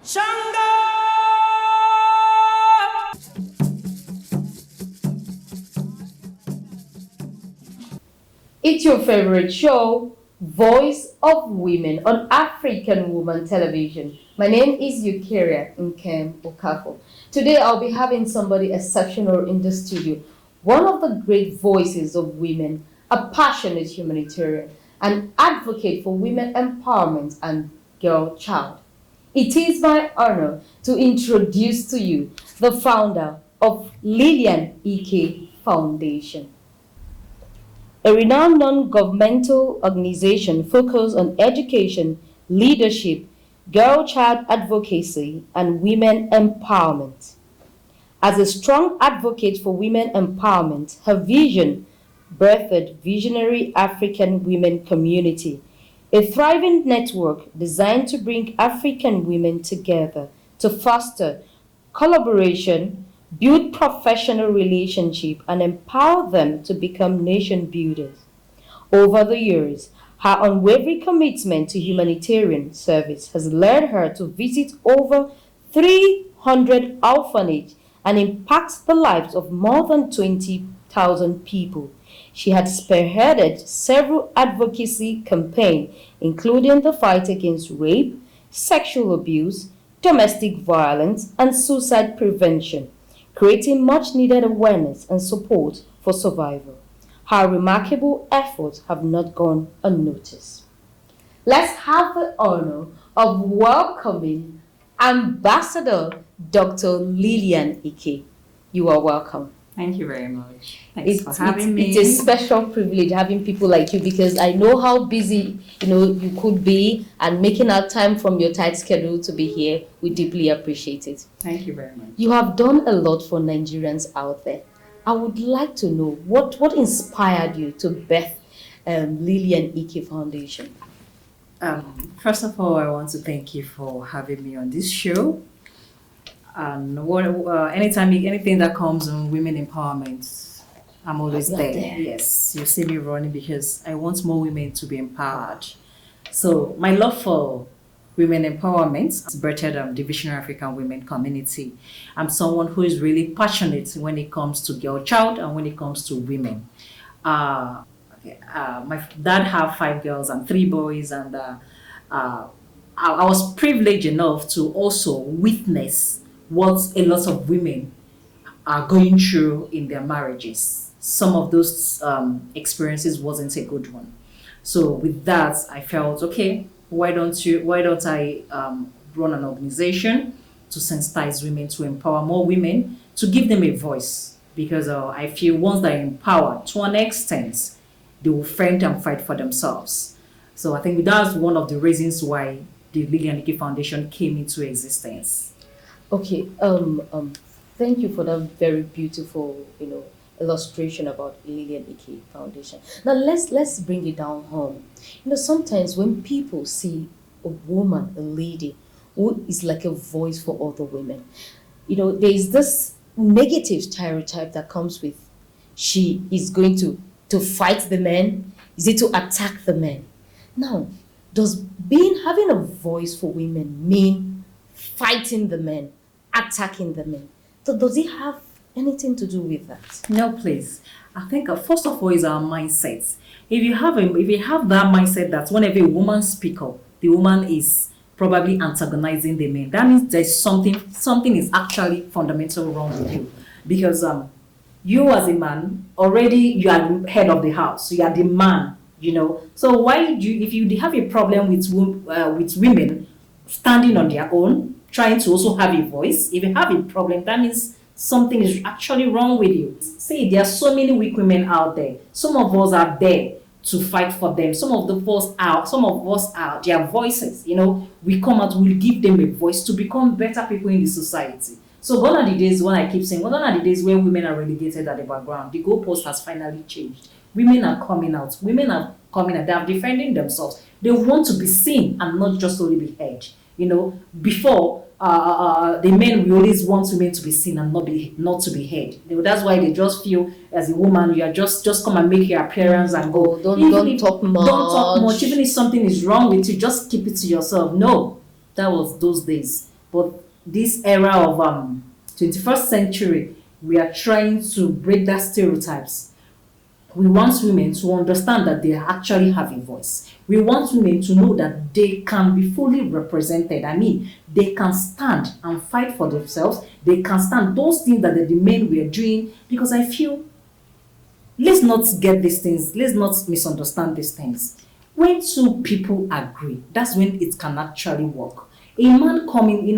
Shango! It's your favorite show, Voice of Women on African Woman Television. My name is Eukaria Nkem Okafo. Today I'll be having somebody exceptional in the studio, one of the great voices of women, a passionate humanitarian, an advocate for women empowerment and girl child. It is my honor to introduce to you the founder of Lilian EK Foundation, a renowned non-governmental organization focused on education, leadership, girl-child advocacy, and women empowerment. As a strong advocate for women empowerment, her vision birthed Visionary African Women Community, a thriving network designed to bring African women together to foster collaboration, build professional relationship, and empower them to become nation builders. Over the years, her unwavering commitment to humanitarian service has led her to visit over 300 orphanages and impact the lives of more than 20,000 people. She had spearheaded several advocacy campaigns, including the fight against rape, sexual abuse, domestic violence, and suicide prevention, creating much needed awareness and support for survival. Her remarkable efforts have not gone unnoticed. Let's have the honor of welcoming Ambassador Dr. Lilian Ike. You are welcome. Thank you very much. Thanks for having me. It's a special privilege having people like you because I know how busy you could be, and making out time from your tight schedule to be here. We deeply appreciate it. Thank you very much. You have done a lot for Nigerians out there. I would like to know what inspired you to birth Lilian Ike Foundation. First of all, I want to thank you for having me on this show. And anything that comes on women empowerment, I'm always there. Yes, you see me running because I want more women to be empowered. So my love for women empowerment is birthed the Visionary African Women Community. I'm someone who is really passionate when it comes to girl child and when it comes to women. My dad have 5 girls and 3 boys, and I was privileged enough to also witness what a lot of women are going through in their marriages. Some of those experiences wasn't a good one. So with that, I felt, okay, why don't I run an organization to sensitize women, to empower more women, to give them a voice? Because I feel once they're empowered, to an extent, they will fight and fight for themselves. So I think that's one of the reasons why the Lilian Ike Foundation came into existence. Okay, thank you for that very beautiful, illustration about Lilian Ike Foundation. Now let's bring it down home. Sometimes when people see a woman, a lady, who is like a voice for other women, there is this negative stereotype that comes with she is going to fight the men. Is it to attack the men? Now, does having a voice for women mean fighting the men, attacking the men? So does it have anything to do with that? No, please. I think first of all is our mindset. If you have that mindset that whenever a woman speaks up, the woman is probably antagonizing the men, that means there's something is actually fundamental wrong with you. Because you as a man, already you are head of the house, so you are the man, So if you have a problem with women standing on their own, trying to also have a voice, if you have a problem, that means something is actually wrong with you. See, there are so many weak women out there. Some of us are there to fight for them. Some of us are their voices. We come out, we give them a voice to become better people in the society. So gone are the days when I keep saying, gone are the days where women are relegated at the background. The goalpost has finally changed. Women are coming out. Women are coming out. They are defending themselves. They want to be seen and not just only be heard. Before the men, we always want women to be seen and not to be heard. That's why they just feel as a woman, you are just come and make your appearance and go. Don't talk much. Don't talk much. Even if something is wrong with you, just keep it to yourself. No, that was those days. But this era of 21st century, we are trying to break that stereotypes. We want women to understand that they actually have a voice. We want women to know that they can be fully represented. I mean, they can stand and fight for themselves. They can stand those things that the men were doing. Because I feel, let's not get these things, let's not misunderstand these things. When two people agree, that's when it can actually work. A man coming,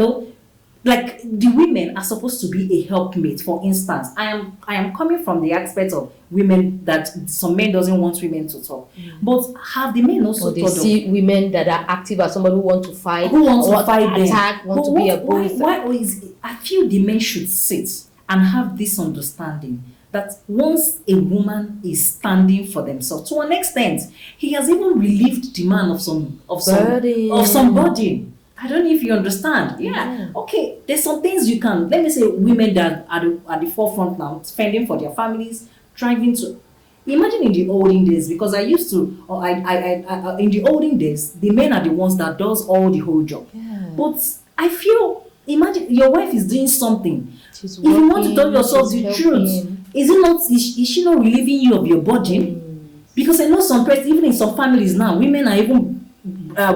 like the women are supposed to be a helpmate. For instance, I am coming from the aspect of women that some men doesn't want women to talk, but have the men also Or they thought see women that are active as somebody who want to fight, who wants to fight them, attack, want to be opposed. why is I feel the men should sit and have this understanding that once a woman is standing for themselves, to an extent, he has even relieved the man of some burden. I don't know if you understand. Yeah. Okay. There's some things you can. Let me say, women that are at the forefront now, fending for their families, trying to. Imagine in the olden days, because I used to, or I in the olden days, the men are the ones that does all the whole job. Yeah. But I feel, imagine your wife is doing something. She's If you want to tell working, yourself she's the helping. truth, is she not relieving you of your burden? Because I know even in some families now, women are even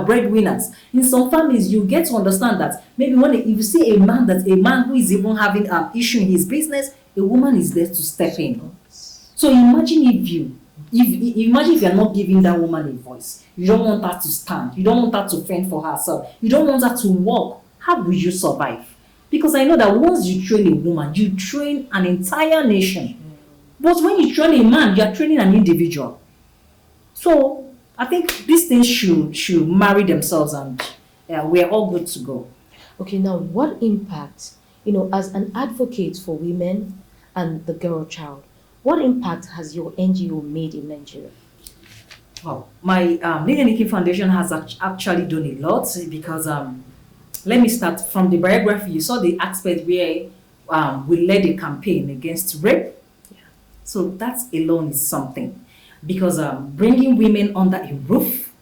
breadwinners. In some families, you get to understand that maybe if you see a man who is even having an issue in his business, a woman is there to step in. So imagine if you are not giving that woman a voice. You don't want her to stand. You don't want her to fend for herself. You don't want her to walk. How will you survive? Because I know that once you train a woman, you train an entire nation. But when you train a man, you are training an individual. So I think these things should marry themselves, and we're all good to go. Okay, now what impact, as an advocate for women and the girl child, what impact has your NGO made in Nigeria? Wow, my Lilian Foundation has actually done a lot because let me start from the biography. You saw the aspect where we led a campaign against rape. Yeah. So that alone is something. Because bringing women under a roof,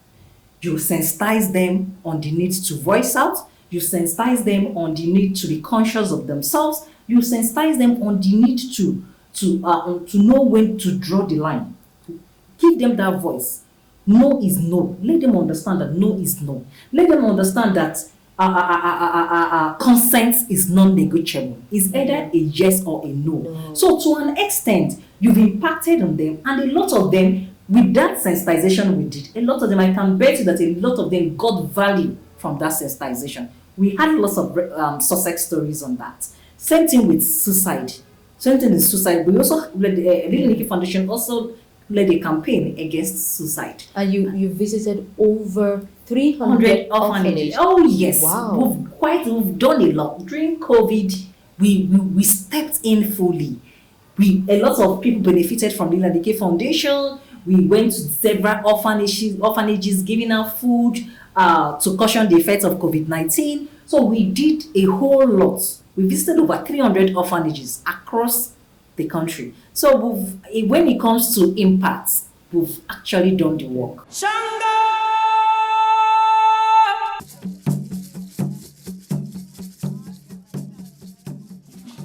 you sensitize them on the need to voice out, you sensitize them on the need to be conscious of themselves, you sensitize them on the need to know when to draw the line. Give them that voice. No is no. Let them understand that no is no. Let them understand that consent is non-negotiable. It's either a yes or a no. So to an extent, you've impacted on them, and a lot of them, with that sensitization we did, a lot of them, I can bet you that a lot of them got value from that sensitization. We had lots of success stories on that. Same thing with suicide. We also, Lilian Foundation also led a campaign against suicide. And you visited over 300 orphanages. Oh yes, wow. We've done a lot. During COVID, we stepped in fully. A lot of people benefited from the Lilian Foundation. We went to several orphanages giving out food to caution the effects of COVID-19. So we did a whole lot. We visited over 300 orphanages across the country. So when it comes to impact, we've actually done the work. Shango!